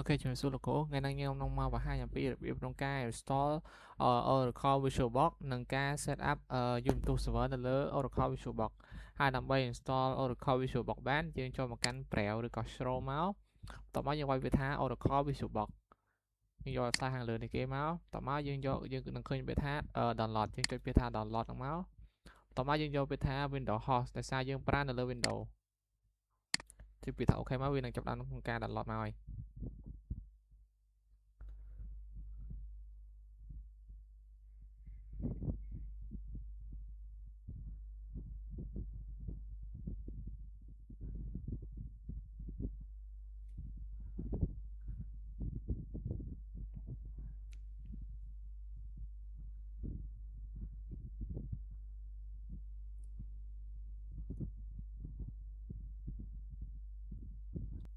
Ok, chúng số là cố ngày nay nhau nông mau và hai nhà bị trong ca install Oracle VisualBox nâng ca setup dùng tool server là lỡ Oracle VisualBox hai năm bay install Oracle VisualBox bán chơi cho một căn prèo được có show máuต่อมายังไว้ไปท่า Oracle VisualBox ยังยอดสร้างเลยในเกมเมาส์ต่อมายังนังเคยไปท่าdownload ยังจะไปท่า download ของเมาส์ต่อมายังโยไปท่า Windows Host แต่ซายังปราณเลย Windows ที่ปิดท่าโอเคมาวินังจับดันของการ download มาไว้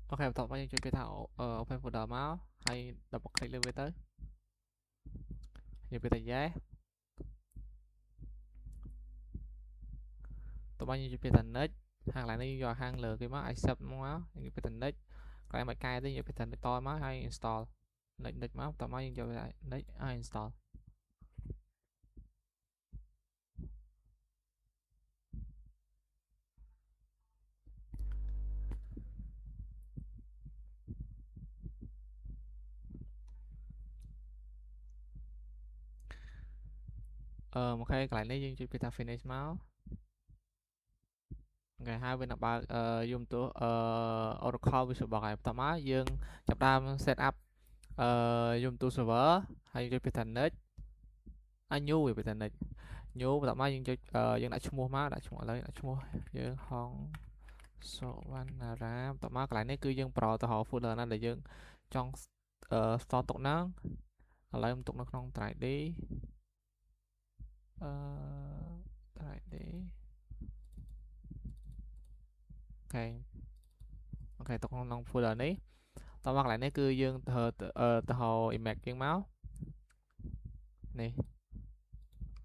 Ok, tập bao nhiêu cái thảo open folder máu hay double click lên với tới nhiều cái tài giá tập bao nhiêu cái thành nết hàng lại đi vào hàng lừa cái máu accept máu những cái thành nết cái máy cài tới nhiều cái thành to máu hay install nết máu tập bao nhiêu cái nết hay install một cái lại lấy những cái finish máu ngày hai bên là ba dùngตัวOracle VisualBox này tập máu dương chập đam setup dùngตัวserver hay cái thành nết anh nhu về thành nết nhu tập máu dương cho dương đã chung mua máu đã chung lấy đã chung mua dương hòn số văn là raต่อมาcái này cứ dương pro từ họ folder này để dương trong store tục năng lấy tục năng trong tại đi tại đi ok ok tục năng folder nàyต่อมาcái này cứ dương từ họ image dương máu này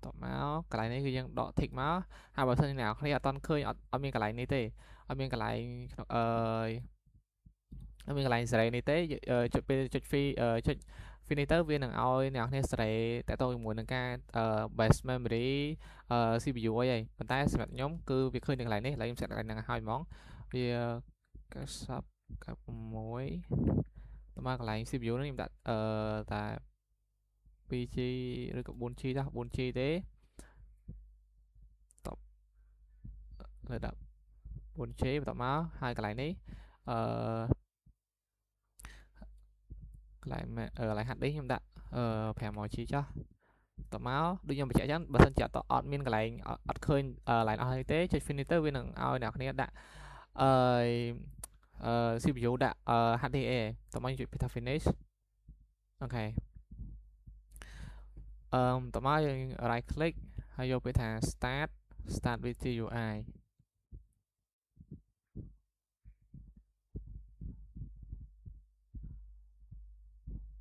ต่อมาcái nàyคือยังดอทิกมาหาบอทนี่nàoเขาอยากตอนเคยเอามีcái nàyนี่เต้เอามีcái nàyเอามีcái nàyใส่นี่เต้จุดเป็นจุดฟรีจุดฟินิเตอร์viênหนังเอาเนี่ยเนี่ยใส่แต่ตัวหมวดหนังการbase memory CPU ไว้ปัจจัยสำหรับnhóm cứ việc khơi những cái này là em sẽ lại là hai món vì các sub các mối ต่อมาcái này CPU nó em đặt tại PG หรือกับ 4G đó 4G thế tậpระดับ 4G ต่อมาhai cái này ní lại mẹ lại hạt đấy em đặt phèo mồi chi cho ต่อมาដូចខ្ញុំបញ្ជាក់ចឹងបើសិនជាអត់មានកន្លែងអត់ឃើញកន្លែងអស់ទេចុច finish ទៅវានឹងឲ្យអ្នកគ្នាដាក់CPU ដាក់HDA តោះមកចុច finish អូខេតោះមកយើង right click ហើយយកពេលថា start with GUI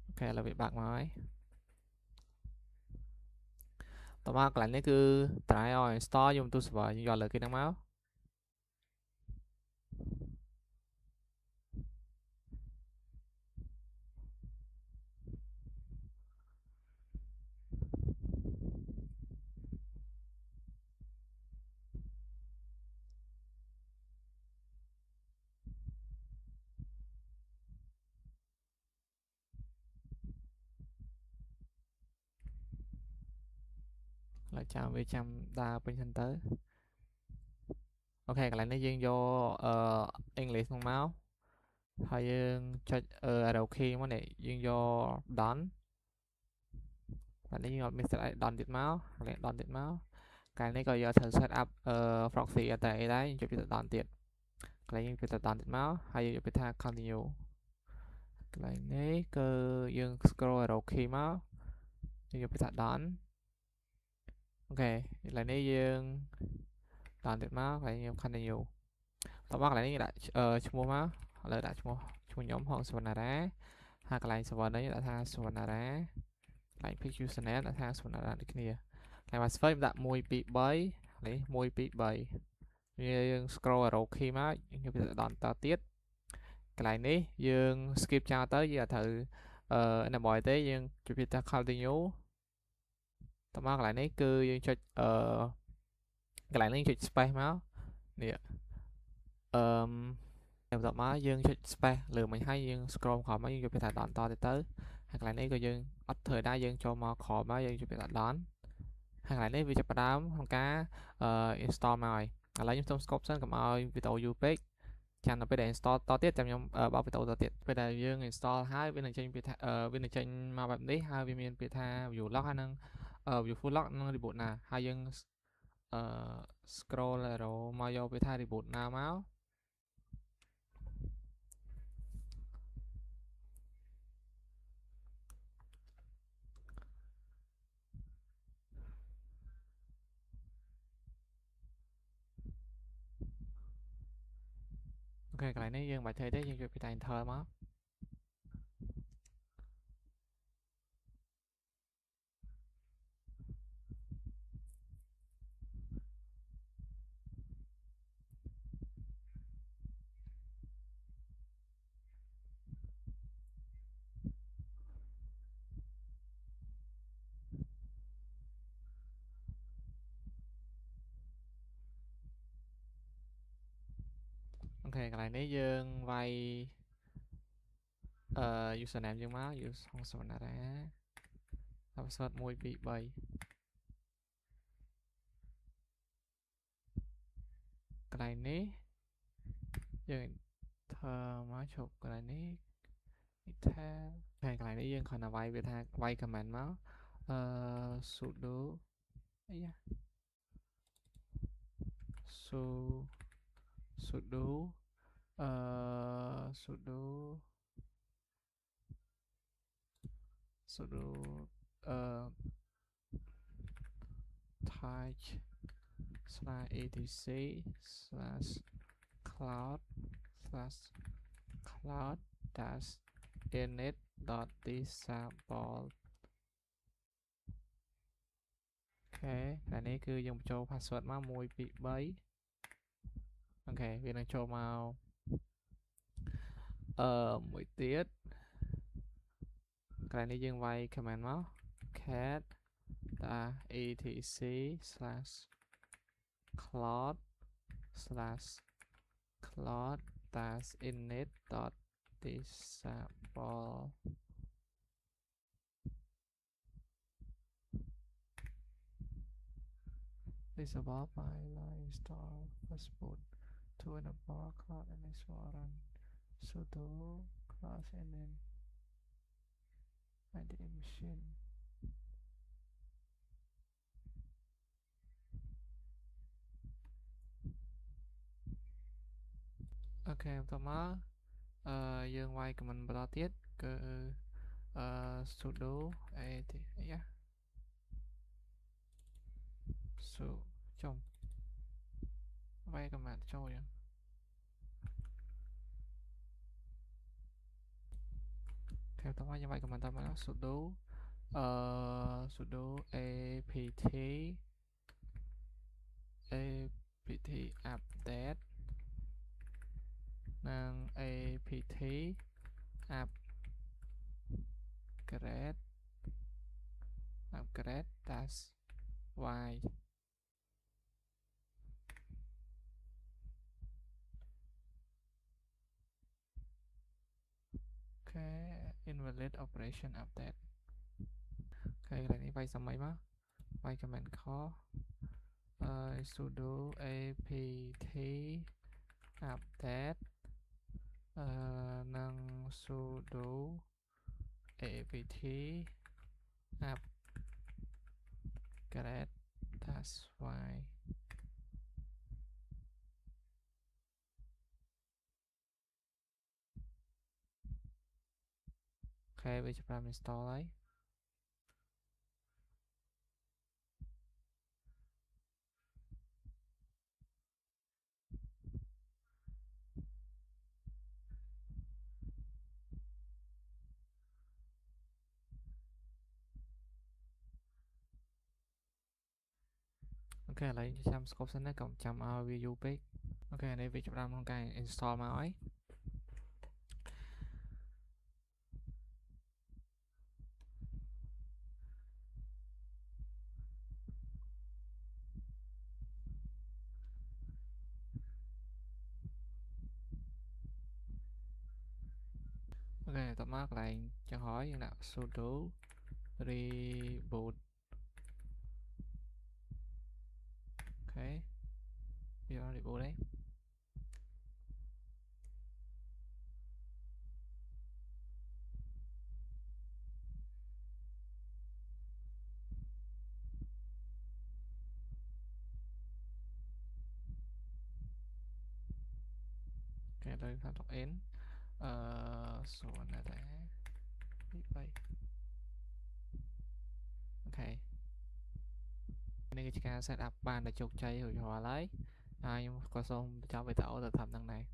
អូខេឥឡូវវាបាក់មកហើយต่อมากន្លែងនេះគឺ try on install យំទូ server យើងយកលើគេហ្នឹងមកlại chào về chăm đa bên thân tới ok cái này nó dương vô English không máuហើយយើងចុចarrow key មកនេះយើងយក done បាទនេះយើងអត់មាន set done ទៀតមកកន្លែង done ទៀតមកកាលនេះក៏យកត្រូវ set up proxy តែអីដែរយើងចុចពី done ទៀតកន្លែងយើងពី done ទៀតមកហើយយើងពីថា continue កន្លែងនេះគឺយើង scroll arrow key មកយើងយកពីថា done អូខេកន្លែងនេះយើង done ទៀតមកកន្លែងយើង continue តោះមកកន្លែងនេះដាក់ឈ្មោះមកឥឡូវដាក់ឈ្មោះខ្ញុំហងសវណ្ណារាហើយកន្លែង server នេះដាក់ថាសវណ្ណារាកន្លែង pick username ដាក់ថាសវណ្ណារាដូចគ្នាកន្លែង password ដាក់1 2 3នេះ1 2 3យើង scroll arrow key មកយើងយកទៅដល់តទៀត កន្លែងនេះយើង skip ចោលទៅយើងអត់ត្រូវenable ទេយើងជម្រាបថា continue តមកកន្លែងនេះគឺយើងចុចកន្លែងនេះចុច space មកនេះអឺបន្ទាប់មកយើងចុច space លើមិញហើយយើង scroll ក្រោមមកយើងជម្រាបថា done តទៅហើយកន្លែងនេះក៏យើងអត់ធ្វើដែរយើងចូលមកក្រោមមកយើងជម្រាបថា done ហើយកន្លែងនេះវាចាប់ផ្ដើមក្នុងការ install មកហើយឥឡូវខ្ញុំសូម scope សិនកុំឲ្យវីដេអូយូរពេកចាំដល់ពេលដែល install តទៀតចាំខ្ញុំបោកវីដេអូតទៀតពេលដែលយើង install ហើយវានឹងចេញពាក្យថាវានឹងចេញមកបែបនេះហើយវាមានពាក្យថា view lock ហើយនឹង view full lock និង reboot now ហើយយើងscroll arrow មកយកពាក្យថា reboot now មកអូខេកន្លែងនេះយើងមិនបាច់ធ្វើទេយើងយកពាក្យថា enter មកអូខេកន្លែងនេះយើងវាយusername យើងមក use ក្នុងសវណ្ណារា password 1 2 3កន្លែងនេះយើងធ្វើមកជប់កន្លែងនេះ detail ហើយកន្លែងនេះយើងគ្រាន់តែវាយវាថាវាយ comment មកsudo អីយ៉ា sudo sudo sudo touch /etc /cloud dash init disable អូខេតែនេះគឺយើងបញ្ចូល password មក1 2 3អូខេវានឹងចូលមកមួយទៀតកន្លែងនេះយើងវាយ command មក cat etc /cloud dash init disable disable by install fastboot to enable cloud and run sudo class and then ID machine អូខេបន្ទាប់មកយើងវាយ command បន្តទៀតគឺ sudo at អីយ៉ា su ចំវាយ command ចូលយ៉ាងអូខេបន្ទាប់មកយើងវាយ command តាមមក sudo sudo apt update និង apt upgrade dash y អូខេ invalid operation update អូខេកន្លែងនេះវាយសម័យមកវាយ command call sudo apt update និង sudo apt upgrade dash y អូខេវាចាប់ផ្ដើម install ហើយអូខេឥឡូវចាំ scope សិនណាកុំចាំឲ្យវាយូរពេកអូខេនេះវាចាប់ផ្ដើមក្នុងការ install មកហើយ ok tập mát lại cho hỏi như nào sudo reboot ok giờ reboot đấy ok đây là đọc n số này đấy vậy ok nên cái setup ban để chụp chay hồi hòa lấy ai có xong cho về tẩu là thầm thằng này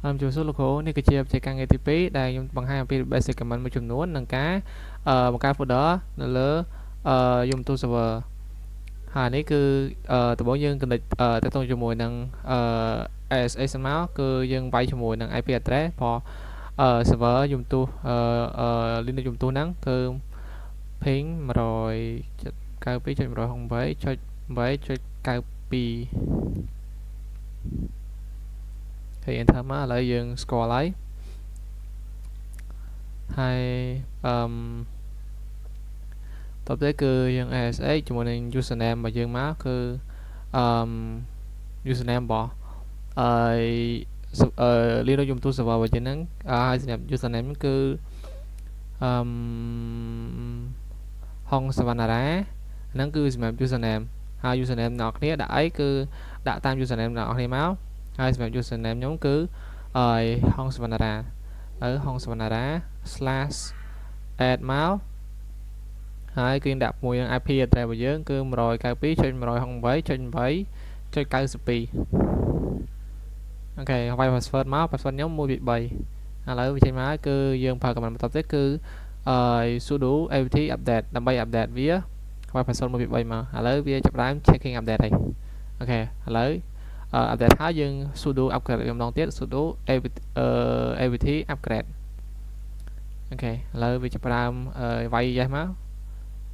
Chú số local នេះគឺជាបច្ចេកទេសទី2ដែលខ្ញុំបង្ហាញអំពី basic command មួយចំនួននិងការបង្កើត folder នៅលើUbuntu server ហើយនេះគឺដំបូងយើង connect តទៅជាមួយនឹងSSH សិនមកគឺយើងវាយជាមួយនឹង IP address ព្រោះserver Ubuntu Linux Ubuntu ហ្នឹងគឺ ping 192.168.8.92 ហើយ enter មកឥឡូវយើងស្គាល់ហើយតទៅគឺយើង SSH ជាមួយនឹង username របស់យើងមកគឺusername របស់Linux Ubuntu server របស់យើងហ្នឹងហើយសម្រាប់ username គឺHong Savanara ហ្នឹងគឺសម្រាប់ username ហើយ username អ្នកគ្នាដាក់អីគឺដាក់តាម username អ្នកគ្នាមកហើយសម្រាប់ username ខ្ញុំគឺHong Savanara Hong Savanara /add មកហើយគឺដាក់មួយនឹង IP address របស់យើងគឺ 192.168.8.92 អូខេហើយ password មក password ខ្ញុំ 1 2 3 ឥឡូវវាចេញមកគឺយើងប្រើ command បន្តទៀតគឺsudo apt update ដើម្បី update វាហើយ password 1 2 3 មកឥឡូវវាចាប់ផ្ដើម checking update ហើយអូខេឥឡូវupdate ហើយយើង sudo upgrade ម្ដងទៀត sudo apt upgrade អូខេឥឡូវវាចាប់ផ្ដើមវាយ yes មក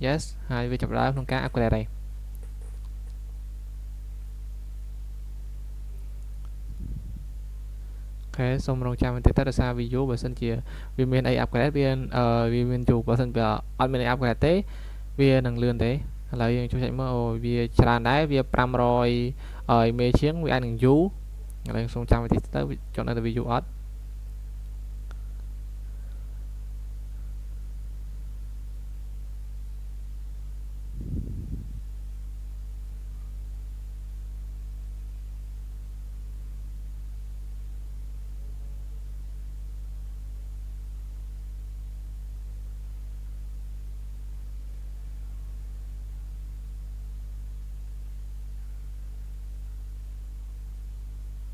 yes ហើយវាចាប់ផ្ដើមក្នុងការ upgrade ហើយអូខេសូមរងចាំបន្តិចទៅដោយសារ video បើសិនជាវាមានអី upgrade វាមានយូរបើសិនវាអត់មានអី upgrade ទេវានឹងលឿនទេឥឡូវយើងជួយចែកមើលអូវាច្រើនដែរវា500មេជាងវាអាចនឹងយូរឥឡូវសូមចាំបន្តិចទៅចុះនៅតែវាយូរអត់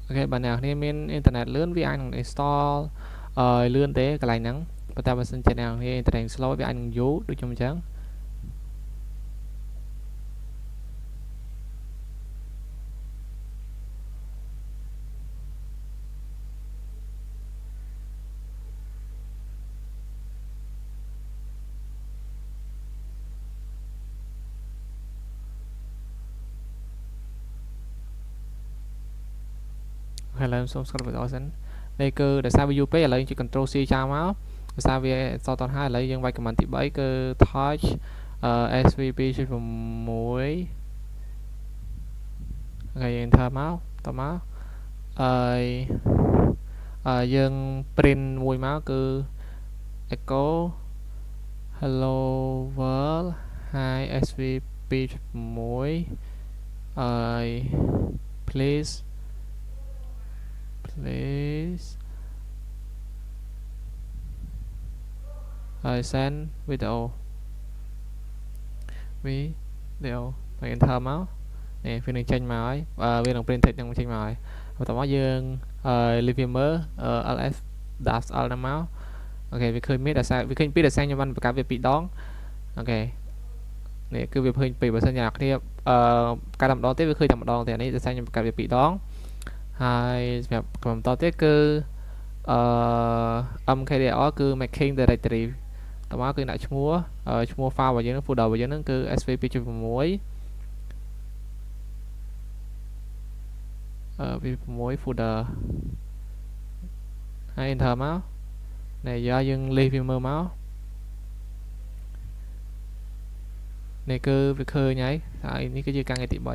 អូខេបើអ្នកគ្នាមានអ៊ីនធឺណិតលឿនវាអាចនឹង install លឿនទេកន្លែងហ្នឹងប៉ុន្តែបើសិនជាអ្នកគ្នាអ៊ីនធឺណិត slow វាអាចនឹងយូរដូចខ្ញុំអញ្ចឹងឥឡូវសូមស្គាល់វីដេអូសិននេះគឺដោយសារវាយូរពេកឥឡូវយើងជួយ control C ចោលមកដោយសារវាសតតហើយឥឡូវយើងវាយ command ទី3គឺ touch svp 6ហើយយើង enter មកតមកយើង print មួយមកគឺ echo hello world hi svp 6please send video ហើយ enter មកនេះវានឹងចេញមកហើយវានឹង print text នឹងចេញមកហើយបន្តមកយើង leave វាមើល ls-l ហ្នឹងមកអូខេវាឃើញមានដោយសារវាឃើញពីដោយសារខ្ញុំបានបង្កើតវា2ដងអូខេនេះគឺវាឃើញពីបើសិនជាអ្នកគ្នាបង្កើតតែម្ដងទេវាឃើញតែម្ដងទេនេះដោយសារខ្ញុំបង្កើតវា2ដងហើយសម្រាប់comment បន្តទៀតគឺmkdir គឺ making directory តមកគឺដាក់ឈ្មោះ file របស់យើង folder របស់យើងហ្នឹងគឺ svp.6 v6 folder ហើយ enter មកនេះយើងលេខវាមើលមកនេះគឺវាឃើញហើយនេះគឺជាការងារទី3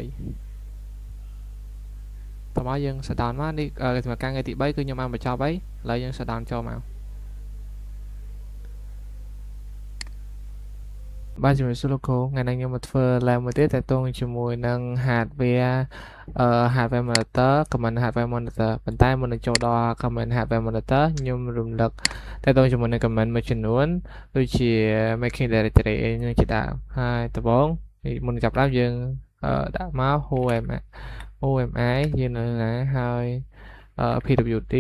តមកយើង shut down មកនេះសម្រាប់ការងារទី3គឺខ្ញុំបានបញ្ចប់ហើយឥឡូវយើង shut down ចូលមកបាទជំរាបសួរលោកគ្រូថ្ងៃនេះខ្ញុំមកធ្វើ live មួយទៀតតែតងជាមួយនឹង hardware hardware monitor command hardware monitor ប៉ុន្តែមុននឹងចូលដល់ command hardware monitor ខ្ញុំរំលឹកតែតងជាមួយនឹង command មួយចំនួនដូចជា making directory នឹងជាដើមហើយដំបូងមុនចាប់ដើមយើងដាក់មក who am I យើងនៅណាហើយ pwd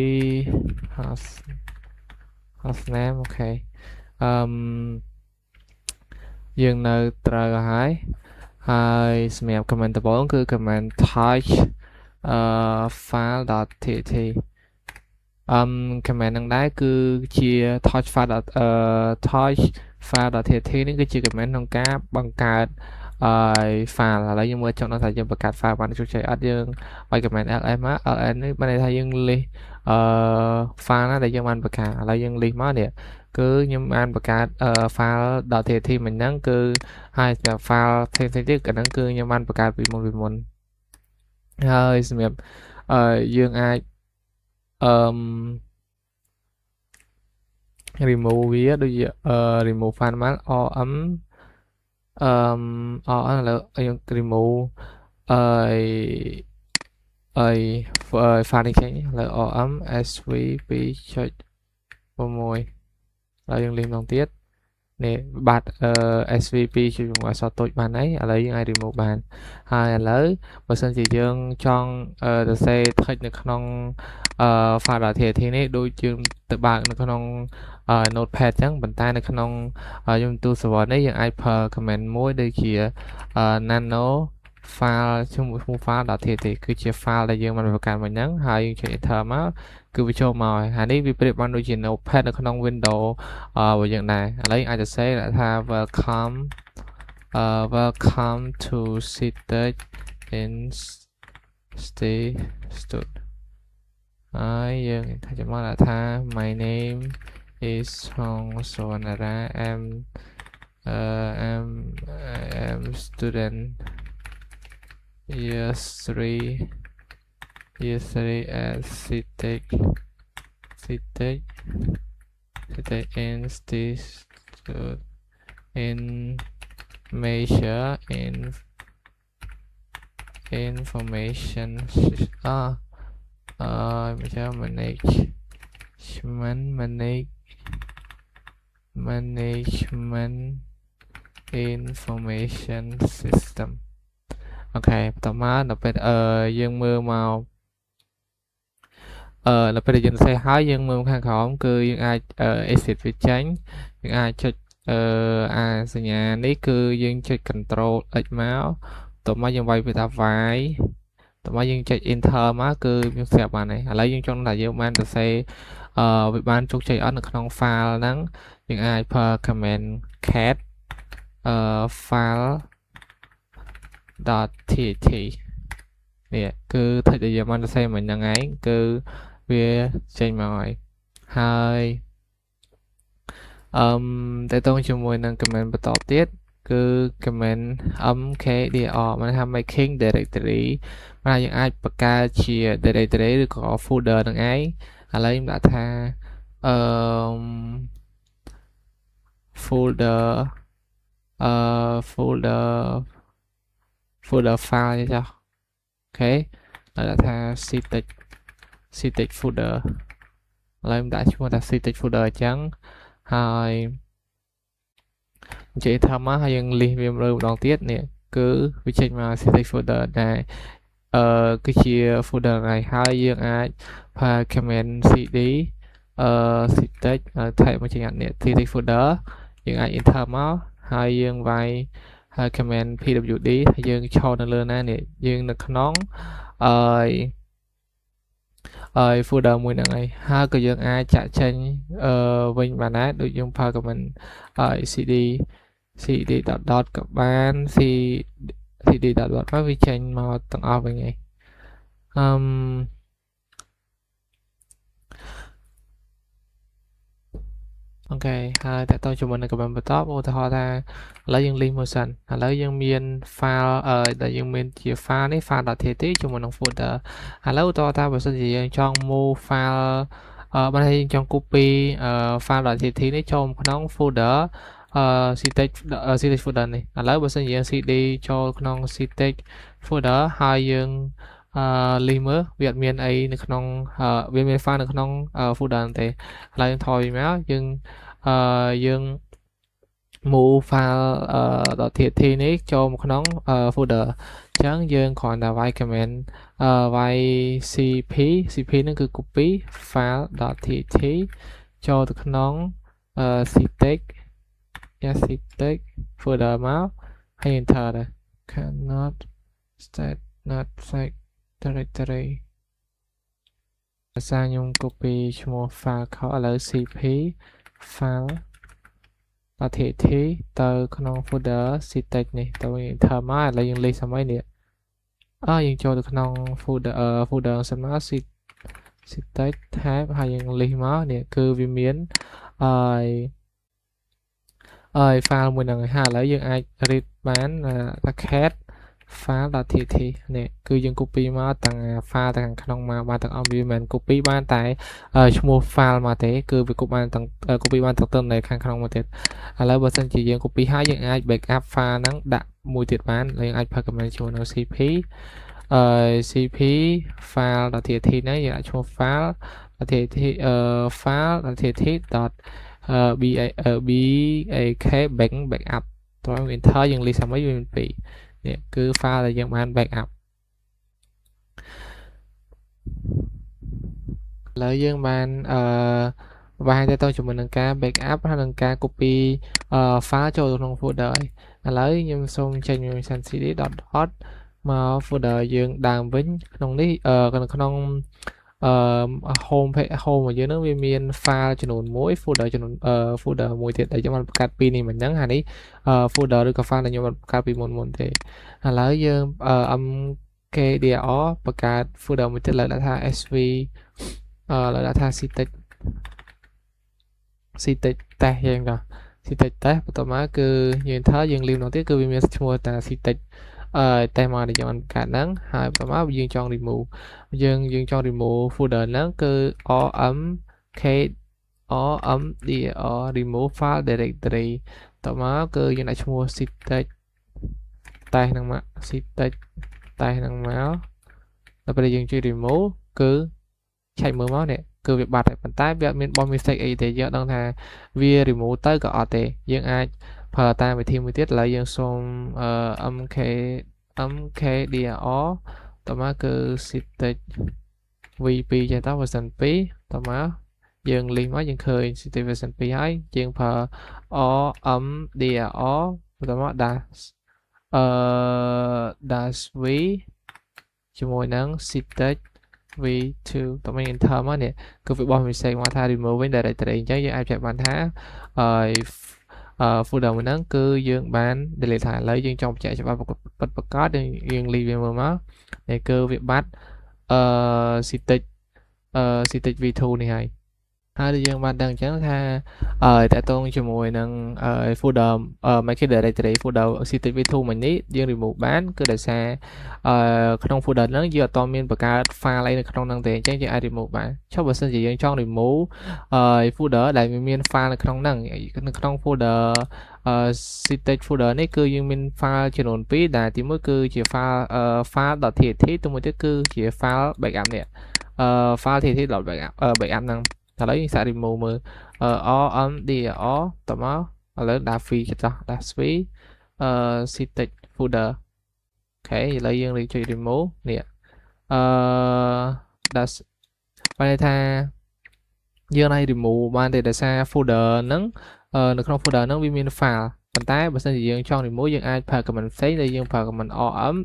host name អូខេយើងនៅត្រូវហើយសម្រាប់ command ដំបូងគឺ command touch file.txt command ហ្នឹងដែរគឺជា touch file.txt នេះគឺជា command ក្នុងការបង្កើត file ឥឡូវយើងមើលចង់ដឹងថាយើងបង្កើត file បានជោគជ័យអត់យើងឲ្យ command ls មក ls នេះបានន័យថាយើង list file ណាដែលយើងបានបង្កើតឥឡូវយើង list មកនេះគឺខ្ញុំបានបង្កើត file.txt មិញហ្នឹងគឺហើយសម្រាប់ file ផ្សេងៗទៀតក៏ហ្នឹងគឺខ្ញុំបានបង្កើតពីមុនហើយសម្រាប់យើងអាចremove វាដូចជាremove file មក rm ឥឡូវយើង remove file នេះចេញឥឡូវ rm sv2.6 ហើយយើងលេងម្ដងទៀតនេះបាត់svp ជួយមកអក្សរតូចបានហើយឥឡូវយើងអាច remove បានហើយឥឡូវបើសិនជាយើងចង់សរសេរ text នៅក្នុង file.txt នេះដូចយើងទៅបើកនៅក្នុង notepad ចឹងប៉ុន្តែនៅក្នុងខ្ញុំទូ server នេះយើងអាចប្រើ command មួយដូចជា nano file ឈ្មោះ file.txt គឺជា file ដែលយើងបានបង្កើតមកហ្នឹងហើយយើងចុច enter មកគឺវាចូលមកហើយនេះវាប្រៀបបានដូចជា notepad នៅក្នុង Windows របស់យើងដែរឥឡូវអាចសរសេរថា welcome to Citech Institute ហើយយើងថាចាំមកថា my name is Hong Suwanara I'm student year 3 at Citech Institute in major information management information system អូខេបន្តមកដល់ពេលយើងមើលមកដល់ពេលយើងសរសេរហើយយើងមើលខាងក្រោមគឺយើងអាច exit វាចេញយើងអាចចុចសញ្ញានេះគឺយើងចុច control x មកតោះមកយើងវាយវាថាវាយតោះមកយើងចុច enter មកគឺយើងស្រាប់បានហើយឥឡូវយើងចង់ថាយើងបានសរសេរវាបានជោគជ័យអត់នៅក្នុង file ហ្នឹងយើងអាចប្រើ command cat file.txt នេះគឺ text ដែលយើងបានសរសេរមិញហ្នឹងឯងគឺវាចេញមកហើយតើតើជាមួយនឹង command បន្តទៀតគឺ command mkdir មានន័យថា making directory បានយើងអាចបង្កើតជា directory ឬក៏ folder នឹងឯងឥឡូវខ្ញុំដាក់ថា folder file នេះចាអូខេហើយដាក់ថា Citech folder ឥឡូវខ្ញុំដាក់ឈ្មោះថា Citech folder អញ្ចឹងហើយនិយាយថាមកហើយយើង list វាម្ដងទៀតនេះគឺវាចេញមក Citech folder ដែរគឺជា folder ហើយយើងអាចប្រើ command cd Citech type មកចេញនេះ Citech folder យើងអាច enter មកហើយយើងវាយហើយ command pwd ហើយយើងឈរនៅលើណានេះយើងនៅក្នុងfolder មួយហ្នឹងហើយក៏យើងអាចចាក់ចេញវិញបានដែរដូចយើងប្រើ command cd dot ក៏បាន cd dot មកវាចេញមកទាំងអស់វិញអូខេហើយតើតើជាមួយនឹង command បន្តឧទាហរណ៍ថាឥឡូវយើង link មួយសិនឥឡូវយើងមាន file ដែលយើងមានជា file នេះ file.txt ជាមួយនឹង folder ឥឡូវឧទាហរណ៍ថាបើសិនជាយើងចង់ move file បានយើងចង់ copy file.txt នេះចូលក្នុង folder Citech folder នេះឥឡូវបើសិនជាយើង cd ចូលក្នុង Citech folder ហើយយើងlink មើលវាអត់មានអីនៅក្នុងវាមាន file នៅក្នុង folder ទេឥឡូវយើងថយមកយើង move file .tt នេះចូលមកក្នុង folder អញ្ចឹងយើងគ្រាន់តែវាយ command វាយ cp ហ្នឹងគឺ copy file .tt ចូលទៅក្នុង ctech ctech folder មកហើយ enter ដែរ cannot state not site directory ភាសាខ្ញុំ copy ឈ្មោះ file ខុសឥឡូវ cp file .tt ទៅក្នុង folder ctech នេះទៅ enter មកឥឡូវយើងលេខសម័យនេះយើងចូលទៅក្នុង folder សិនមក ctech tab ហើយយើងលេខមកនេះគឺវាមានfile មួយហ្នឹងហើយឥឡូវយើងអាច read បានថា cat file.tt នេះគឺយើង copy មកទាំង file ទាំងក្នុងមកបានទាំងអស់វាមិន copy បានតែឈ្មោះ file មកទេគឺវា copy បានទាំង copy បានទាំងទៅនៅខាងក្នុងមកទៀតឥឡូវបើសិនជាយើង copy ហើយយើងអាច backup file ហ្នឹងដាក់មួយទៀតបានយើងអាច ប្រើ command ចូលនៅ cp cp file.tt ហ្នឹងយើងដាក់ឈ្មោះ file.tt file.tt bak backup តោះ enter យើងលេខសម័យវាមាន2នេះគឺ file ដែលយើងបាន backup ឥឡូវយើងបានវាយទៅជាមួយនឹងការ backup ហើយនឹងការ copy file ចូលក្នុង folder ឥឡូវខ្ញុំសូមចេញ cd dotមក folder យើងដើមវិញក្នុងនេះក្នុង home page home របស់យើងនឹងវាមាន file ចំនួន1 folder ចំនួនfolder មួយទៀតដែលយើងបានបង្កើតពីនេះមិញហ្នឹងហើយនេះ folder ឬក៏ file ដែលខ្ញុំបានបង្កើតពីមុនទេឥឡូវយើងmkdir បង្កើត folder មួយទៀតលើដាក់ថា sv លើដាក់ថា ctech test យើងក៏ ctech test បន្ទាប់មកគឺយើង enter យើង leave នោះទៀតគឺវាមានឈ្មោះថា ctech តែមកដែលយើងបានបង្កើតហ្នឹងហើយបន្ទាប់មកយើងចង់ remove យើងចង់ remove folder ហ្នឹងគឺ rmkdir remove file directory បន្ទាប់មកគឺយើងដាក់ឈ្មោះ ctech test ហ្នឹងមក ctech test ហ្នឹងមកដល់ពេលយើងជួយ remove គឺឆែកមើលមកនេះគឺវាបាត់ហើយប៉ុន្តែវាអត់មានបោះ mistake អីទេយើងអត់ដឹងថាវា remove ទៅក៏អត់ទេយើងអាចប្រើតាមវិធីមួយទៀតឥឡូវយើងសូមmkdir តោះមកគឺ ctech v2 ចេះតោះ version 2តោះមកយើង link មកយើងឃើញ ctech version 2ហើយយើងប្រើ rmdir តោះមក dash v ជាមួយនឹង ctech v2 តោះមក enter មកនេះគឺវាបោះ mistake មកថា remove វិញ directory អញ្ចឹងយើងអាចប្រាប់បានថាfolder មួយហ្នឹងគឺយើងបាន delete ហើយឥឡូវយើងចង់បញ្ជាក់ច្បាស់ពិតប្រាកដយើង leave វាមើលមកនេះគឺវាបាត់ctech v2 នេះហើយដែលយើងបានដឹងអញ្ចឹងថាតើតងជាមួយនឹងfolder make directory folder ctech v2 មិញនេះយើង remove បានគឺដោយសារក្នុង folder ហ្នឹងយើងអត់មានបង្កើត file អីនៅក្នុងហ្នឹងទេអញ្ចឹងយើងអាច remove បានចុះបើសិនជាយើងចង់ remove folder ដែលមាន file នៅក្នុងហ្នឹងនៅក្នុង folder ctech folder នេះគឺយើងមាន file ចំនួន2ដែលទីមួយគឺជា file.txt ទីមួយទៀតគឺជា file backup នេះfile txt.backup backup ហ្នឹងឥឡូវយើងសាក remove មើលrmdir តោះមកឥឡូវដាក់ free ចុះដាក់ free ctech folder អូខេឥឡូវយើងចុច remove នេះដាក់បានថាយើងអាច remove បានទេដោយសារ folder ហ្នឹងនៅក្នុង folder ហ្នឹងវាមាន file ប៉ុន្តែបើសិនជាយើងចង់ remove យើងអាចប្រើ command ផ្សេងដែលយើងប្រើ command rm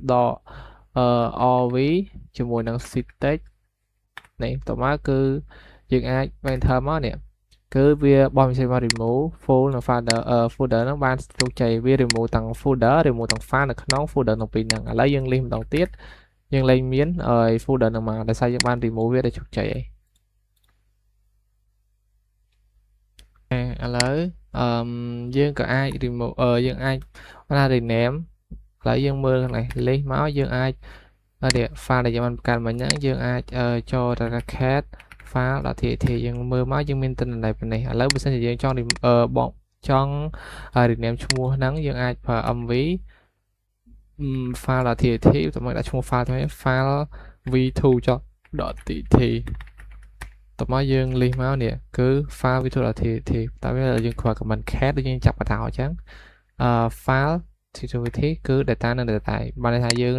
.rv ជាមួយនឹង ctech នេះតោះមកគឺយើងអាច enter មកនេះគឺវាបោះ message មក remove full នៅ folder ហ្នឹងបានជោគជ័យវា remove ទាំង folder remove ទាំង file នៅក្នុង folder ទាំងពីរហ្នឹងឥឡូវយើងលេសម្ដងទៀតយើងលែងមាន folder ហ្នឹងមកដោយសារយើងបាន remove វាដោយជោគជ័យឥឡូវយើងក៏អាច remove យើងអាចថា rename ឥឡូវយើងមើលខាងនេះលេខមកយើងអាចfile ដែលយើងបានបង្កើតមិញហ្នឹងយើងអាចចូលទៅ cat file.txt យើងមើលមកយើងមានទិន្នន័យប៉ុណ្ណេះឥឡូវបើសិនជាយើងចង់rename ឈ្មោះហ្នឹងយើងអាចប្រើ mv file.txt ទៅមកដាក់ឈ្មោះ file ថ្មី file v2.txt តមកយើង list មកនេះគឺ file utility តែវាយើងខ្វះ command cat ដូចយើងចាប់បតោអញ្ចឹងfile utility គឺ data និង data បានន័យថាយើង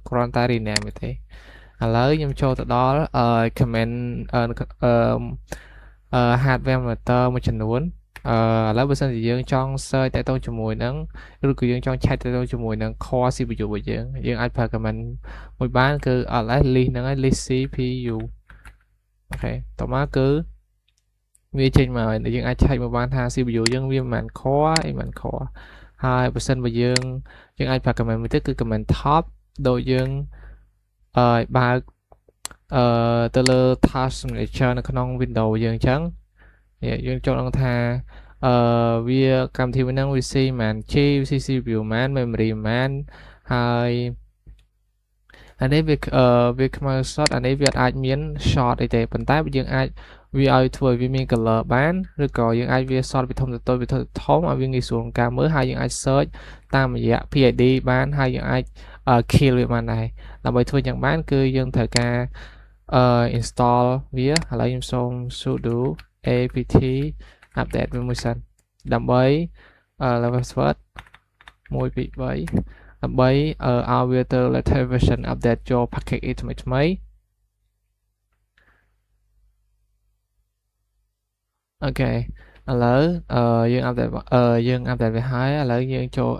គ្រាន់តែ rename ទេឥឡូវខ្ញុំចូលទៅដល់command hardware monitor មួយចំនួនឥឡូវបើសិនជាយើងចង់ search តទៅជាមួយនឹងឬក៏យើងចង់ឆែកទៅជាមួយនឹង core CPU របស់យើងអាចប្រើ command មួយបានគឺ ls list ហ្នឹងហើយ list CPU អូខេតមកគឺវាចេញមកហើយយើងអាចឆែកមកបានថា CPU យើងវាមិន core អីមិន core ហើយបើសិនបើយើងអាចប្រើ command មួយទៀតគឺ command top ដូចយើងបើកទៅលើ task manager នៅក្នុង Windows យើងអញ្ចឹងយើងចូលដល់ថាវាកម្មវិធីហ្នឹងវា C មែន G CPU មែន memory មែនហើយអានេះវាខ្មៅ short អានេះវាអាចមាន short អីទេប៉ុន្តែយើងអាចវាឲ្យធ្វើឲ្យវាមាន color បានឬក៏យើងអាចវា short ពីធំទៅតូចពីធំទៅធំឲ្យវាងាយស្រួលក្នុងការមើលហើយយើងអាច search តាមរយៈ PID បានហើយយើងអាច kill វាបានដែរដើម្បីធ្វើយ៉ាងបានគឺយើងត្រូវការ install វាឥឡូវខ្ញុំសូម sudo apt update វាមួយសិនដើម្បី level password 1 2 3ដើម្បីឲ្យវាទៅ latest version update ចូល package ថ្មីអូខេឥឡូវយើង update វាហើយឥឡូវយើងចូល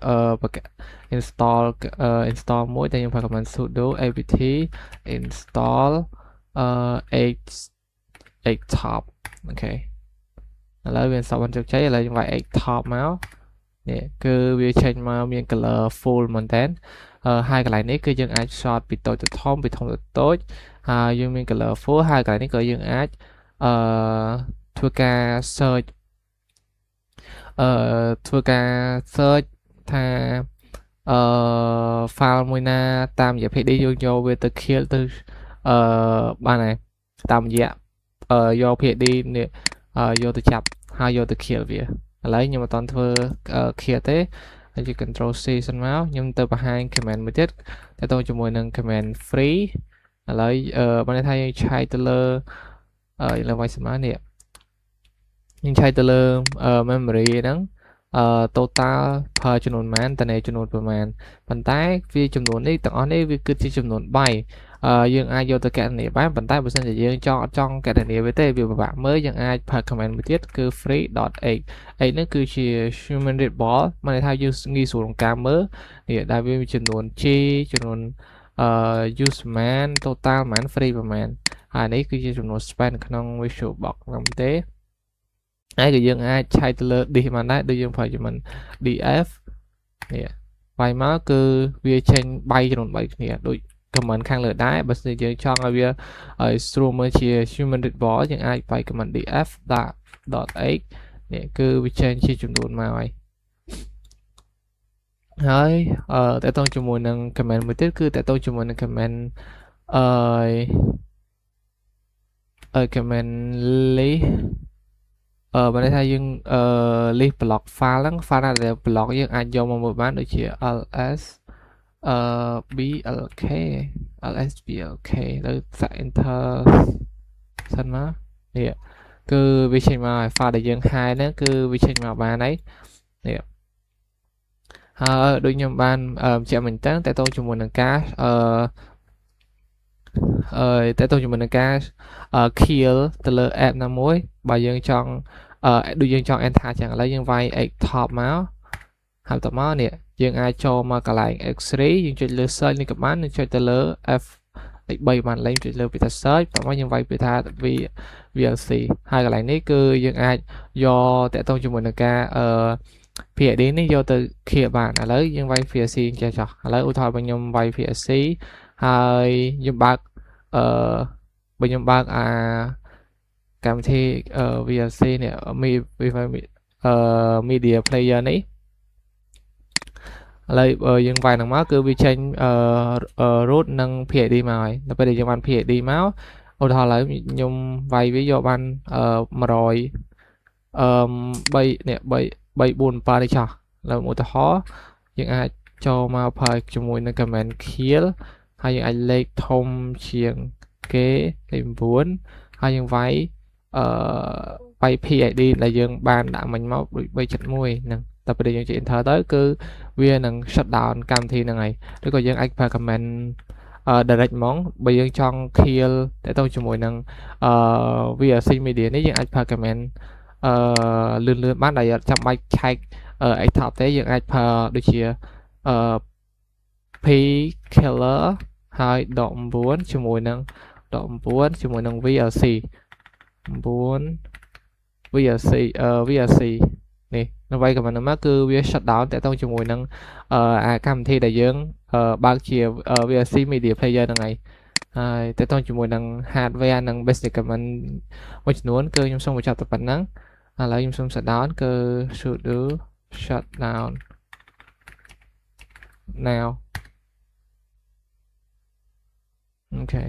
install មួយតែយើងប្រើ command sudo apt install xtop អូខេឥឡូវវា install បានជោគជ័យឥឡូវយើងវាយ xtop មកនេះគឺវាចេញមកមាន color full មែនតើហើយកន្លែងនេះគឺយើងអាច short ពីតូចទៅធំពីធំទៅតូចហើយយើងមាន color full ហើយកន្លែងនេះក៏យើងអាចធ្វើការ search ថាfile មួយណាតាមរយៈ PD យើងយកវាទៅ kill ទៅបានហើយតាមរយៈយក PD នេះយកទៅចាប់ហើយយកទៅ kill វាឥឡូវខ្ញុំអត់ទាន់ធ្វើ kill ទេហើយជា control C សិនមកខ្ញុំទៅបង្ហាញ command មួយទៀតតែទៅជាមួយនឹង command free ឥឡូវបានន័យថាយើងឆែកទៅលើលើវាយស្មើនេះយើងឆែកទៅលើ memory ហ្នឹងtotal ប្រើចំនួនប៉ុន្មានតនេចំនួនប្រមាណប៉ុន្តែវាចំនួននេះទាំងអស់នេះវាគឺជាចំនួនបាយយើងអាចយកទៅកណនាបានប៉ុន្តែបើសិនជាយើងអត់ចង់កណនាវាទេវាពិបាកមើលយើងអាចប្រើ command មួយទៀតគឺ free.x នេះគឺជា human readable មានន័យថាយើងងាយស្រួលក្នុងការមើលនេះដែលវាមានចំនួន G ចំនួនuse ប្រមាណ total ប្រមាណ free ប្រមាណហើយនេះគឺជាចំនួន span ក្នុង visual box ហ្នឹងទេហើយក៏យើងអាចឆែកទៅលើ disk បានដែរដូចយើងប្រើជាមួយ df នេះបាយមកគឺវាចេញ3ចំនួន3គ្នាដូច command ខាងលើដែរបើសិនយើងចង់ឲ្យវាឲ្យស្រួលមើលជា human readable យើងអាចបាយ command df .x នេះគឺវាចេញជាចំនួនមកហើយតើតើជាមួយនឹង command មួយទៀតគឺតើតើជាមួយនឹង command command list បើន័យថាយើង list block file ហ្នឹង file ដែល block យើងអាចយកមកមើលបានដូចជា ls blkទៅសាក់ enter សិនមកនេះគឺវាចេញមកហើយ file ដែលយើងហាយហ្នឹងគឺវាចេញមកបានហើយនេះហើយដូចខ្ញុំបានបញ្ជាក់មិញទៅតើតជាមួយនឹងការតើតជាមួយនឹងការ kill ទៅលើ app ណាមួយបើយើងចង់ដូចយើងចង់ enter ចឹងឥឡូវយើងវាយ xtop មកហើយតមកនេះយើងអាចចូលមកកន្លែង x-ray យើងចុចលើ search នេះក៏បានយើងចុចទៅលើ f3 បានលេខចុចលើពីថា search តមកយើងវាយពីថា VLC ហើយកន្លែងនេះគឺយើងអាចយកតទៅជាមួយនឹងការPID នេះយកទៅ kill បានឥឡូវយើងវាយ VLC ចេះចោះឥឡូវឧទាហរណ៍បើខ្ញុំវាយ VLC ហើយខ្ញុំបើកបើខ្ញុំបើកកម្មវិធី VLC នេះ media player នេះឥឡូវយើងវាយនឹងមកគឺវាចេញroot និង PID មកហើយដល់ពេលដែលយើងបាន PID មកឧទាហរណ៍ឡើយខ្ញុំវាយវាយកបាន100 3នេះ3 4 7នេះចោះแล้วឧទាហរណ៍យើងអាចចូលមកប្រើជាមួយនឹង command kill ហើយយើងអាចលេខធំជាងគេលេខ9 ហើយយើងវាយវាយ PID ដែលយើងបានដាក់មិញមកដូច 3.1 ហ្នឹងតែពេលយើងចុច enter ទៅគឺវានឹង shut down កម្មវិធីហ្នឹងហើយឬក៏យើងអាចប្រើ command direct ហ្មងបើយើងចង់ kill តទៅជាមួយនឹងVLC media នេះយើងអាចប្រើ command លឿនបានដែលអត់ចាំបាច់ឆែកextop ទេយើងអាចប្រើដូចជាp killer ហើយដក9ជាមួយនឹងVLC 9 VLC នេះនៅវាយ command ហ្នឹងមកគឺវា shut down តទៅជាមួយនឹងកម្មវិធីដែលយើងបើកជា VLC media player ហ្នឹងហើយតទៅជាមួយនឹង hardware និង basic command មួយចំនួនគឺខ្ញុំសូមបញ្ចប់តែប៉ុណ្ណឹងឥឡូវខ្ញុំសូម shut down គឺ sudo shut down now អូខេ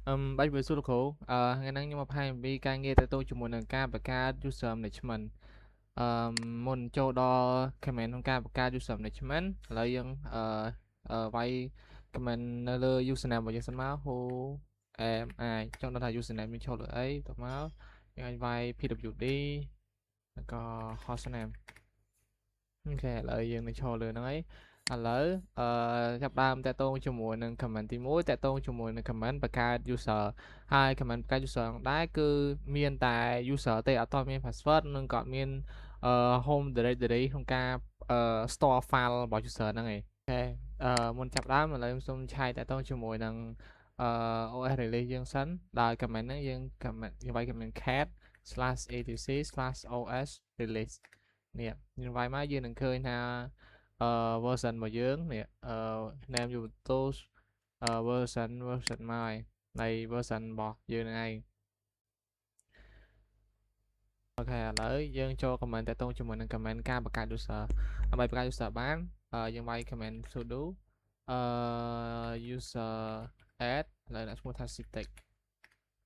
Bách với số khổ ngày nay nhưng mà hai vì cái nghe tại tôi chỉ muốn nâng cao và ca user management muốn cho đo comment nâng cao và ca user management là dân vay comment lơ username và dân sân máu hô em ai trong đó là username mình cho được ấy tụi máu nhưng anh vay pwd có hostname ok lợi dân này cho được nói lỡចាប់ដើមតាក់ទងជាមួយនឹង comment ទី1តាក់ទងជាមួយនឹង comment បង្កើត user ហើយ comment បង្កើត user ដែរគឺមានតែ user ទេអត់ទាន់មាន password និងក៏មានhome directory ក្នុងការstore file របស់ user ហ្នឹងឯងអូខេមុនចាប់ដើមឥឡូវខ្ញុំសូមឆែកតាក់ទងជាមួយនឹងOS release យើងសិនដោយ comment ហ្នឹងយើង comment យើងវាយ comment cat/etc/os release នេះយើងវាយមកយើងនឹងឃើញថា version របស់យើងនេះ name Ubuntu version មកហើយនៃ version របស់យើងហ្នឹងឯងអូខេឥឡូវយើងចូល comment តាក់ទងជាមួយនឹង comment ការបង្កើត user ដើម្បីបង្កើត user បានយើងវាយ comment sudo user add ឥឡូវដាក់ឈ្មោះថា Citic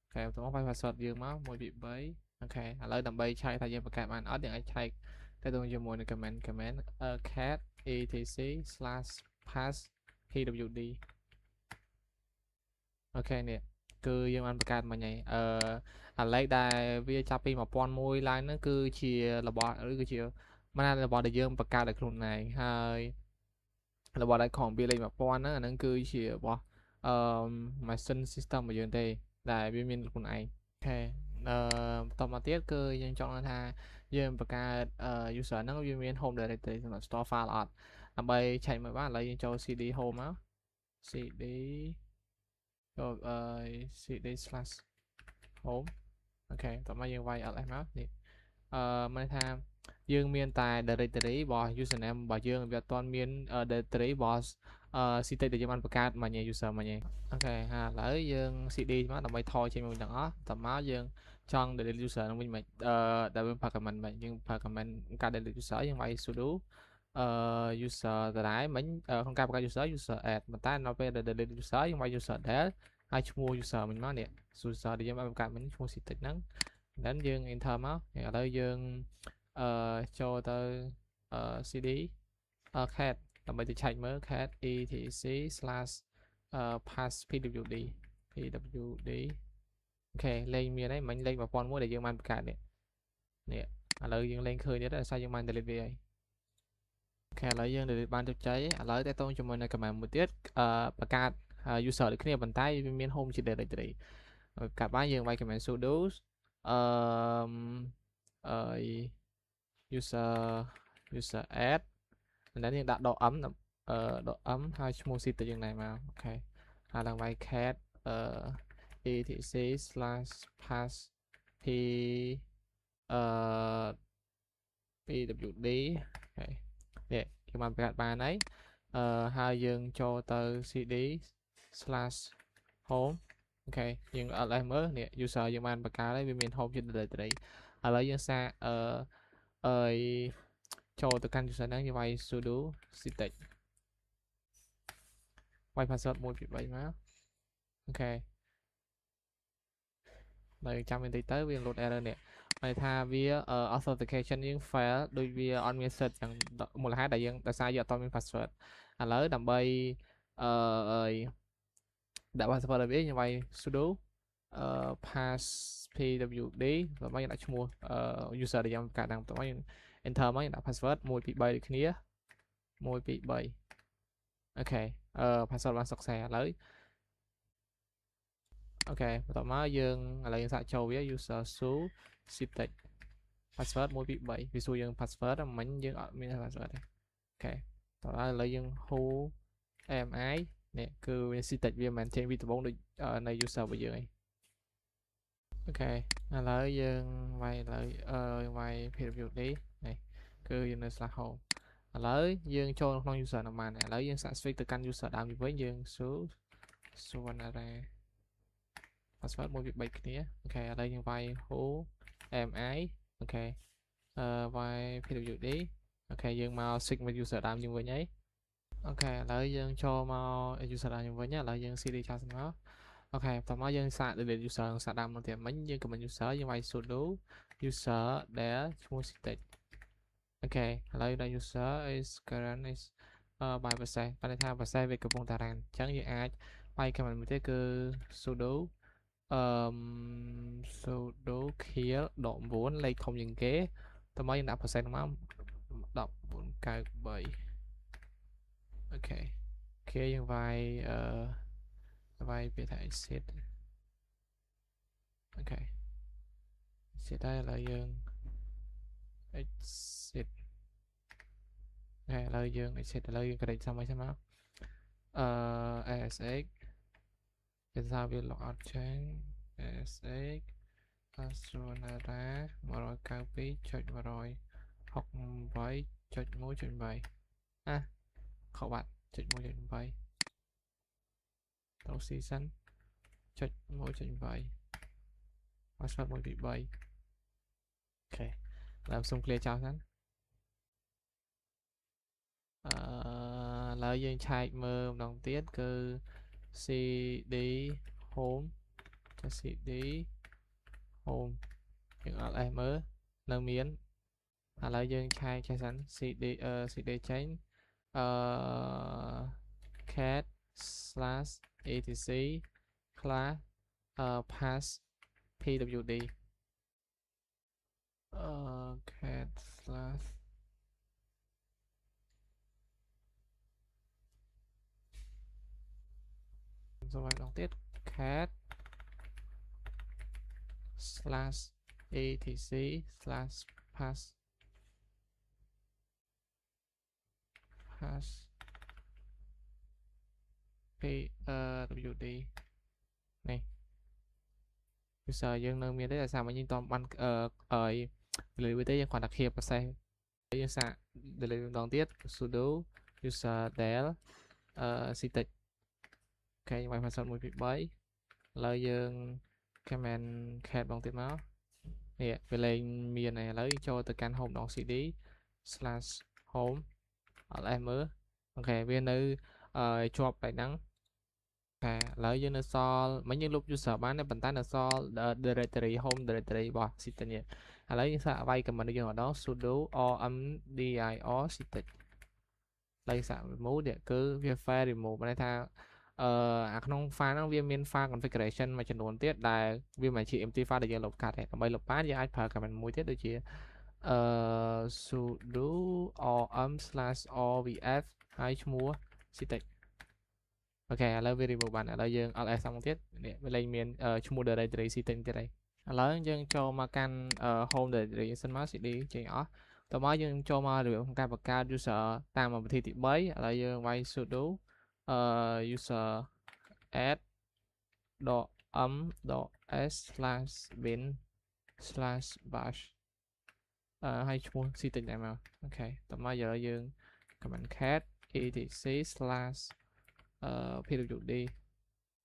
អូខេបន្តមកវាយ password យើងមក1 2 3អូខេឥឡូវដើម្បីឆែកថាយើងបង្កើតបានអត់យើងអាចឆែកតាក់ទងជាមួយនឹង comment cat etc/pass pwd អូខេនេះគឺយើងបានបង្កើតមិញហើយអាលេខដែលវាចាប់ពី1001ឡើងហ្នឹងគឺជារបស់ឬគឺជាមិនណារបស់ដែលយើងបង្កើតឲ្យខ្លួនឯងហើយរបស់ដែលខំវាលេខ1000ហ្នឹងអាហ្នឹងគឺជារបស់machine system របស់យើងទេដែលវាមានខ្លួនឯងអូខេបន្តមកទៀតគឺយើងចង់ថាយើងបង្កើត user ហ្នឹងវាមាន home directory សម្រាប់ store file អត់ដើម្បីឆែកមើលបានឥឡូវយើងចូល cd home មក cd ចូល cd/home អូខេតោះមកយើងវាយ ls មកនេះមានថាយើងមានតែ directory របស់ username របស់យើងវាអត់ទាន់មាន directory របស់ Citic ដែលយើងបានបង្កើតមកញ៉េ user មកញ៉េអូខេហើយឥឡូវយើង cd មកដើម្បីថយចេញមកទាំងអស់តមកយើងចង់ delete user នឹងវិញមិនដែលយើងផា comment មិនយើងផា comment ការ delete user យើងវាយ sudo user ដដែលមិញក្នុងការបង្កើត user add ប៉ុន្តែនៅពេលដែល delete user យើងវាយ user del ហើយឈ្មោះ user មិញមកនេះ user ដែលយើងបានបង្កើតមិញឈ្មោះ Citic ហ្នឹងthen យើង enter មកឥឡូវយើងចូលទៅ cd cat ដើម្បីទៅឆែកមើល cat etc/pass pwd អូខេលេខមានហើយមិញលេខ1001ដែលយើងបានបង្កើតនេះឥឡូវយើងលេងឃើញទៀតដោយសារយើងបាន delete វាហើយអូខេឥឡូវយើង delete បានជោគជ័យឥឡូវតេតងជាមួយនៅ command មួយទៀតបង្កើត user ដូចគ្នាប៉ុន្តែវាមាន home ជា directory កាត់បានយើងវាយ command sudo user add แล้วយើងដាក់ដក m ដក m ហើយឈ្មោះ Citic យើងដែរមកអូខេហើយឡើងវាយ cat etc/pass p pwd អូខេនេះយើងបានបង្កើតបានហើយហើយយើងចូលទៅ cd/home អូខេយើង ls មើលនេះ user យើងបានបង្កើតហើយវាមាន home ជា directory ឥឡូវយើងសាកចូលទៅកាន់ user ហ្នឹងយើងវាយ sudo Citic វាយ password 1 2 3មកអូខេនៅចាំបន្តិចទៅវា load error នេះន័យថាវា authentication យើង fail ដូចវាអត់មាន set យ៉ាងមូលហេតុដែលយើងដោយសារយើងអត់មាន password ឥឡូវដើម្បីដាក់ password ឲ្យវាយើងវាយ sudo pass pwd แล้วមកយើងដាក់ឈ្មោះ user ដែលយើងបង្កើតហ្នឹងបន្ទាប់មកយើង enter មកយើងដាក់ password 1 2 3ដូចគ្នា1 2 3អូខេpassword បានសុខសាឥឡូវអូខេបន្តមកយើងឥឡូវយើងសាកចូលវា user su Citic password 1 2 3វាសួរយើង password មិញយើងអត់មាន password ទេអូខេតោះឥឡូវយើង who mi នេះគឺវា Citic វាមិនចេញពីដំបូងដូចនៅ user របស់យើងឯងអូខេឥឡូវយើងវាយឥឡូវយើងវាយ pwd នេះគឺយើងនៅ /home ឥឡូវយើងចូលក្នុង user នឹងបានឥឡូវយើងសាក switch ទៅកាន់ user ដើមវិញយើង suvanara password 1 2 3គ្នាអូខេឥឡូវយើងវាយ who mi អូខេវាយ pwd អូខេយើងមក switch មក user ដើមយើងវិញហើយអូខេឥឡូវយើងចូលមក user ដើមយើងវិញឥឡូវយើង cd ឆាសមក ok តោះមកយើងសាក delete user សាកដើមមកទៀតមិញយើង comment user យើងវាយ sudo user ដែលឈ្មោះ static អូខេឥឡូវដល់ user is current is by process បានន័យថា process វាកំពុងតែ run អញ្ចឹងយើងអាចវាយ command មួយទៀតគឺ sudo sudo clear ដក9លេខធំជាងគេតោះមកយើងដាក់ process មក1493អូខេគេយើងវាយវាយពាក្យថា exit អូខេ exit ហើយឥឡូវយើង exit ឥឡូវយើង exit ឥឡូវយើង create xongហើយសិនមកASX គេថាវា logout change ASX Astronara 192.168.1.8ខុសបាត់ 1.8 ទៅ season 1.8 password 123អូខេឡើងសុំ clear ចោលសិនឥឡូវយើងឆែកមើលម្ដងទៀតគឺ cd home cd home យើង ls មើលនៅមានឥឡូវយើងឆែកចេះសិន cd ចេញcat /etc class pass pwd cat slash số vài đồng tiết cat slash etc slash pass pwd នេះ user យើងនៅមានទេតែសារមកយើងតំបានdelete ទេយើងគ្រាន់តែ clear process យើងសាក delete ម្ដងទៀត sudo user del static អូខេយើងវាយ password 1 2 3ឥឡូវយើង command cat ម្ដងទៀតមកនេះវាលេងមានហើយឥឡូវចូលទៅកាន់ home ម្ដង cd /home ls មើលអូខេវានៅជាប់បែបហ្នឹងឥឡូវយើងនៅសល់មិញយើងលុប user បានតែប៉ុន្តែនៅសល់ directory home directory របស់ static នេះឥឡូវយើងសាកវាយ command យើងម្ដង sudo rmdir static ឥឡូវសាក remove នេះគឺវា file remove បានន័យថាអាក្នុង file ហ្នឹងវាមាន file configuration មួយចំនួនទៀតដែលវាមិនជា empty file ដែលយើងលុបកាត់ទេដើម្បីលុបបានយើងអាចប្រើ command មួយទៀតដូចជាsudo rm/rvf ហើយឈ្មោះ static អូខេឥឡូវវា remove បានឥឡូវយើង ls xongទៀតនេះវាលេងមានឈ្មោះ directory static ទៀតហើយឥឡូវយើងចូលមកកាន់ home directory សិនមក cd ចេញអស់តោះមកយើងចូលមករបៀបក្នុងការបង្កើត user តាមវិធីទី3ឥឡូវយើងវាយ sudo user add .m.s/bin/bash ហើយឈ្មោះ static ដែរមកអូខេតោះមកយកយើង command cat etc/pwd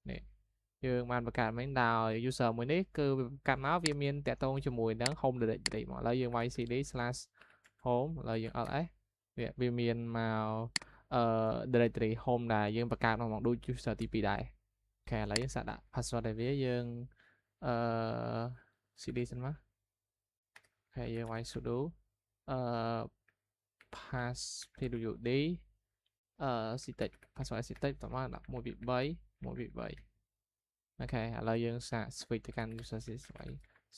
នេះយើងបានបង្កើតមិញដោយ user មួយនេះគឺវាបង្កើតមកវាមានតាក់ទងជាមួយនឹង home directory មកឥឡូវយើងវាយ cd/home ឥឡូវយើង ls វាមានមក directory home ដែលយើងបង្កើតមកដូច user ទី2ដែរអូខេឥឡូវយើងសាកដាក់ password ឲ្យវាយើងcd សិនមកអូខេយើងវាយ sudo pass pwd static password static តោះមកដាក់1 2 3 1 2 3អូខេឥឡូវយើងសាក switch ទៅកាន់ user static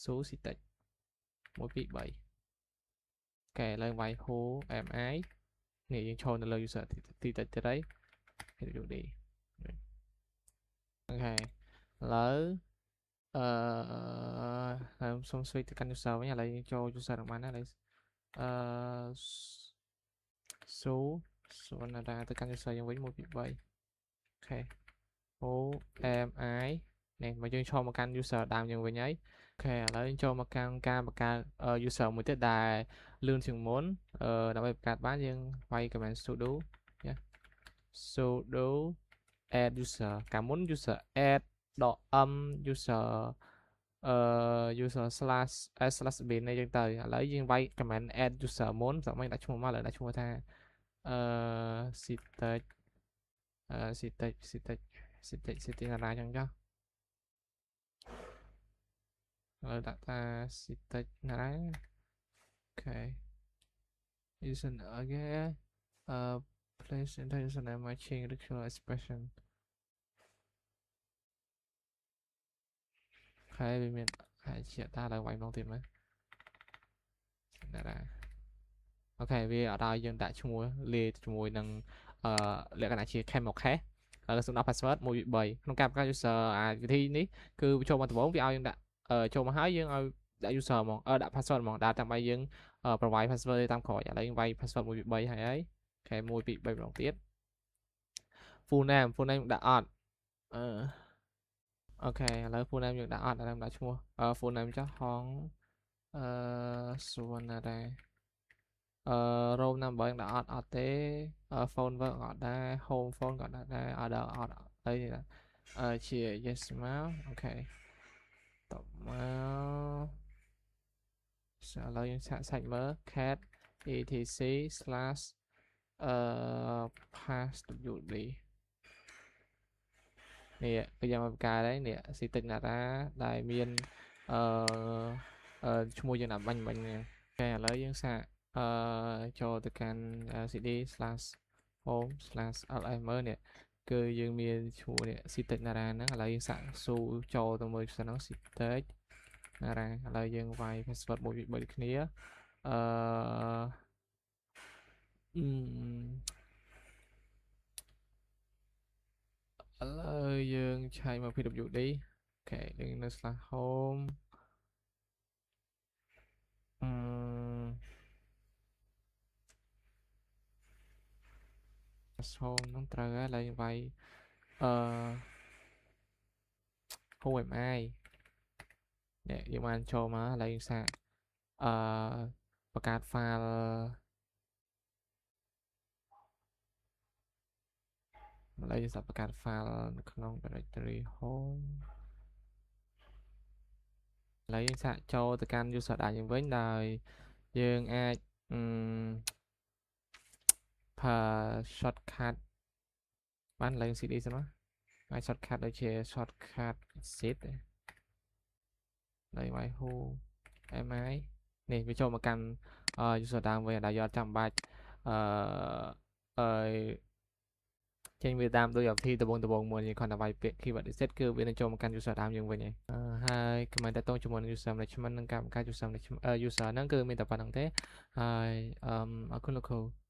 su static 1 2 3អូខេឥឡូវវាយ who mi នេះយើងចូលនៅលើ user ទីតិចទៀតហើយ pwd អូខេឥឡូវសូម switch ទៅកាន់ user វិញឥឡូវយើងចូល user របស់បានឥឡូវsu ส่วนอะไรទៅកាន់ user យើងវិញ1 2 3អូខេ OMI នេះមកយើងចូលមកកាន់ user ដើមយើងវិញហើយអូខេឥឡូវយើងចូលមកកាន់ការបង្កើត user មួយទៀតដែលលឿនជាងមុនដើម្បីបង្កើតបានយើងវាយ command sudo sudo add user កាលមុន user add .m user user/s/bin នេះយើងទៅឥឡូវយើងវាយ command add user មុនសម្រាប់ដាក់ឈ្មោះមកលើដាក់ឈ្មោះថាstatic static ណាចឹងចុះ ឥឡូវដាក់ថា syntax ណាដែរ okay user again place username matching rectangular expression ហើយវាមានអាចជាតាឡើងវាយម្ដងទៀតមើលណាអូខេវាអត់ឲ្យយើងដាក់ឈ្មោះលាយជាមួយនឹងលក្ខណៈជា camel cache ហើយសំដៅ password 1 2 3ក្នុងការបង្កើត user អាវិធីនេះគឺចូលមកដំបូងវាឲ្យយើងដាក់ចូលមកហើយយើងឲ្យដាក់ user ហ្មងដាក់ password ហ្មងដាក់តាមបាយយើង provide password តាមក្រោយឥឡូវយើងវាយ password 1 2 3ហើយអូខេ1 2 3ម្ដងទៀត full name ដាក់អត់អូខេឥឡូវ full name យើងដាក់អត់ឥឡូវដាក់ឈ្មោះfull name ចុះហងសួនណាដែរroom number ដាក់អត់ទេ phone work អត់ដែរ home phone ក៏ដាក់ដែរ order អត់អីជា yes មកអូខេតបមកឥឡូវយើងសាច់មើល cat etc slash passwd នេះគឺយើងមកបង្កើតហើយនេះ syntax data ដែលមានឈ្មោះយើងដាក់បាញ់នេះអូខេឥឡូវយើងសាកចូលទៅកាន់ cd slash home slash ls មើលនេះគឺយើងមានឈ្មោះនេះ syntax data ហ្នឹងឥឡូវយើងសាកស៊ូចូលទៅមើលសិនហ្នឹង syntax data ឥឡូវយើងវាយ password 1 2 3ដូចគ្នាឥឡូវយើងឆែកមក pwd អូខេយើងនៅ slash home home ហ្នឹងត្រូវហើយឥឡូវយើងវាយHMI នេះយើងបានចូលមកឥឡូវយើងសាកបង្កើត file ឥឡូវយើងសាកបង្កើត file នៅក្នុង directory home ឥឡូវយើងសាកចូលទៅកាន់ user data យើងវិញដោយយើងអាចshortcut បានឡើង cd សិនមកហើយ shortcut ដូចជា shortcut exit ហើយវាយ who mi នេះវាចូលមកកាន់ user data វិញដែលយកចាំបាច់ចេញវាតាមដោយវិធីដំបូងមួយយើងគ្រាន់តែវាយពាក្យ keyword exit គឺវានឹងចូលមកកាន់ user តាមយើងវិញហើយ comment តទៅជាមួយនឹង user management និងការបង្កើត user ហ្នឹងគឺមានតែប៉ុណ្្នឹងទេហើយអរគុណលោកគ្រូ